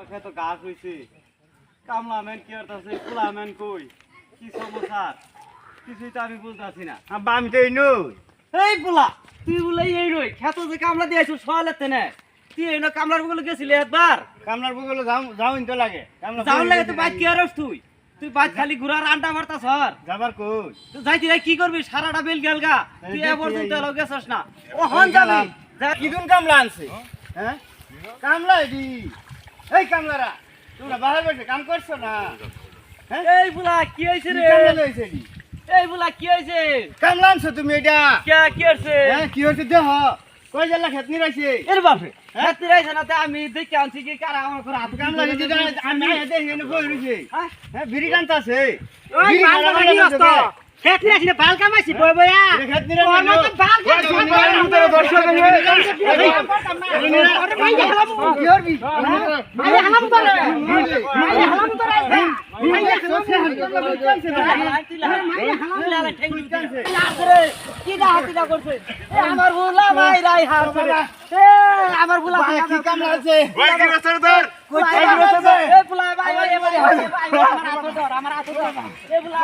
তো গাছ হইছে কামলা ম্যান কি করতেছে পোলা ম্যান কই কি সমস্যা কিছুই তো আমি বুঝতাছি না। আব্বা আমি তো এই নই। এই পোলা তুই বলে এই রই খেত যে কামলা দিয়েছিস সওয়ালেতে না তুই এই না কামলার বলে গেছিলি একবার কামলার বগলে যাওইন তো লাগে। যাওয়ার লাগে তুই বাইক কি আরস তুই বাইক খালি ঘুরার আন্ডা মারতাছ হর যাবার কই? তুই যাইতি রে কি করবি সারাটা বেল গেলগা তুই এ পর্যন্ত এলো গেছস না ও হন যাবি কিদুন কামলা আনছে? হ্যাঁ কামলা এডি। এই কামলারা তোমরা বাহির বসে কাম করছো না? হ্যাঁ এই বুলা কি হইছে রে কামলা লইছে এডি। এই বুলা কি হইছে কামলা আনছো তুমি এটা? কে কি হইছে হ্যাঁ কি হইছে দেহ? কই জালা খেত নি রাইছে? এর বাপরে হাতি রাইছে না তে আমি দেখি আনছি কি কারা আমার করে হাত কামলা যদি আমি দেখি এনে কই রইছে। হ্যাঁ হ্যাঁ বিড়ি টানতাছে। ওই বাল কামাই নষ্ট খেত নিয়ে আসিনে বাল কামাইছি বই বইয়া খেত নি রাইছে। ওর মত বাল কামাইছি দর্শক কি করবি মাইরে হালাম তো রে মাইরে হালাম তো রে মাইরে হালাম কি দা হাতিটা করছে আমার বুলা ভাই রাই হাত আমার বুলা কি কামলা আছে? ওই কি রাস্তা ধর কই বুলা ভাই এবারে আমার হাত ধর এই বুলা